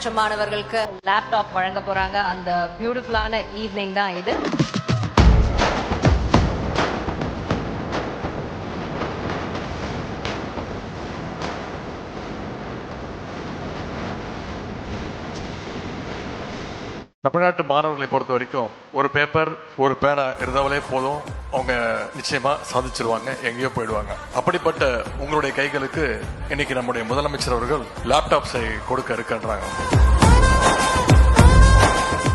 மற்ற மாணவர்களுக்கு லேப்டாப் வழங்க போறாங்க. அந்த பியூட்டிஃபுல்லான ஈவினிங் தான் இது. தமிழ்நாட்டு மாணவர்களை பொறுத்த வரைக்கும் ஒரு பேப்பர் ஒரு பேனா இருந்தாலே போதும், அவங்க நிச்சயமா சாதிச்சிருவாங்க, எங்கேயோ போயிடுவாங்க. அப்படிப்பட்ட உங்களுடைய கைகளுக்கு இன்னைக்கு நம்முடைய முதலமைச்சர் அவர்கள் லேப்டாப்ஸை கொடுக்க இருக்கின்றாங்க.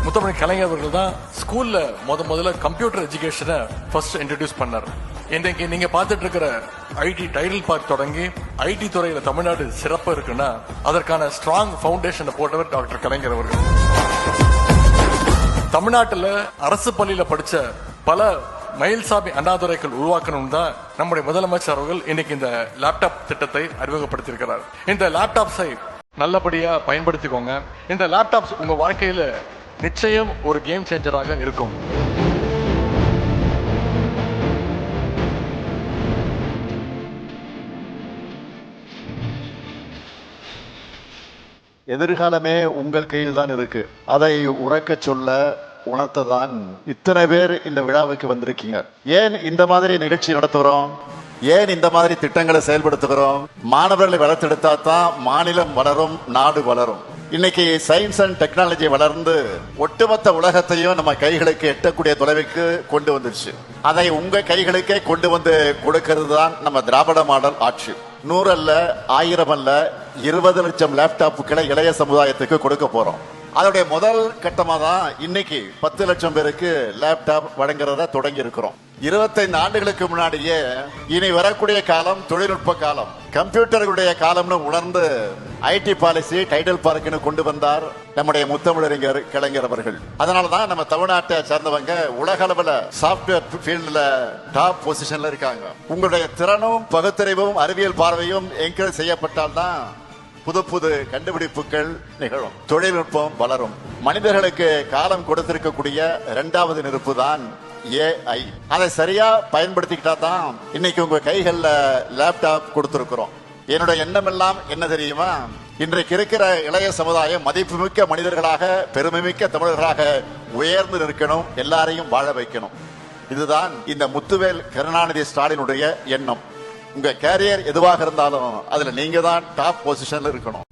முத்தமிழ் கலைஞர் அவர்கள் தான் ஸ்கூல்ல முதல்ல கம்ப்யூட்டர் எஜுகேஷனை ஃபர்ஸ்ட் இன்ட்ரடியூஸ் பண்ணார். இன்றைக்கு நீங்க பார்த்துட்டு இருக்கிற ஐடி டைடல் பார்க் தொடங்கி ஐடி துறையில தமிழ்நாடு சிறப்பு இருக்குன்னா அதற்கான ஸ்ட்ராங் பவுண்டேஷனை போட்டவர் டாக்டர் கலைஞர் அவர்கள். தமிழ்நாட்டில் அரசு பள்ளியில படிச்ச பல மயில்சாமி அண்ணாதுரைகள் உருவாக்கணும் தான் நம்முடைய முதலமைச்சர் அவர்கள் இன்னைக்கு இந்த லேப்டாப் திட்டத்தை அறிமுகப்படுத்தியிருக்கிறார். இந்த லேப்டாப்ஸை நல்லபடியா பயன்படுத்திக்கோங்க. இந்த லேப்டாப்ஸ் உங்க வாழ்க்கையில நிச்சயம் ஒரு கேம் சேஞ்சராக இருக்கும். எதிர்காலமே உங்கள் கையில் தான் இருக்கு. அதை உறக்க சொல்ல உணர்த்ததான் இத்தனை பேர் இந்த விழாவுக்கு வந்திருக்கீங்க. ஏன் இந்த மாதிரி நிகழ்ச்சி நடத்துகிறோம், ஏன் இந்த மாதிரி திட்டங்களை செயல்படுத்துகிறோம்? மாணவர்களை வளர்த்தெடுத்தா தான் மாநிலம் வளரும், நாடு வளரும். இன்னைக்கு சயின்ஸ் அண்ட் டெக்னாலஜி வளர்ந்து ஒட்டுமொத்த உலகத்தையும் நம்ம கைகளுக்கு எட்டக்கூடிய தொலைவுக்கு கொண்டு வந்துருச்சு. அதை உங்க கைகளுக்கே கொண்டு வந்து கொடுக்கிறது தான் நம்ம திராவிட மாடல் ஆட்சி. 100 அல்ல, 1000 அல்ல, 20 லட்சம் லேப்டாப்புகளை இளைய சமுதாயத்துக்கு கொடுக்க போறோம். அதோடைய முதல் கட்டமா தான் இன்னைக்கு 10 லட்சம் பேருக்கு லேப்டாப் வழங்குறத தொடங்கி இருக்கிறோம். 25 ஆண்டுகளுக்கு முன்னாடியே இனி வரக்கூடிய காலம் தொழில்நுட்ப காலம், கம்ப்யூட்டர்களுடைய காலம்னு உணர்ந்து ஐடி பாலிசி டைடல் பார்க்னு கொண்டு வந்தார் நம்முடைய முத்தமிழறிஞர் கலைஞர் அவர்கள். அதனாலதான் நம்ம தமிழ்நாட்டை சேர்ந்தவங்க உலக அளவில் சாப்ட்வேர் ஃபீல்ட்ல டாப் பொசிஷன்ல இருக்காங்க. உங்களுடைய திறனும் பகுத்தறிவும் அறிவியல் பார்வையும் என்கரேஜ் செய்யப்பட்டால்தான் புது புது கண்டுபிடிப்புகள் நிகழும், தொழில்நுட்பம் வளரும். மனிதர்களுக்கு காலம் கொடுத்திருக்கக்கூடிய 2வது நெருப்பு தான் AI. அதை சரியா பயன்படுத்திக்கிட்டா தான் இன்னைக்கு உங்க கைகள்ல லேப்டாப் கொடுத்திருக்கிறோம். என்னுடைய எண்ணம் எல்லாம் என்ன தெரியுமா, இன்றைக்கு இருக்கிற இளைய சமுதாயம் மதிப்புமிக்க மனிதர்களாக, பெருமைமிக்க தமிழர்களாக உயர்ந்து நிற்கணும், எல்லாரையும் வாழ வைக்கணும். இதுதான் இந்த முத்துவேல் கருணாநிதி ஸ்டாலினுடைய எண்ணம். உங்க கேரியர் எதுவாக இருந்தாலும் அதுல நீங்க தான் டாப் பொசிஷன்ல இருக்கணும்.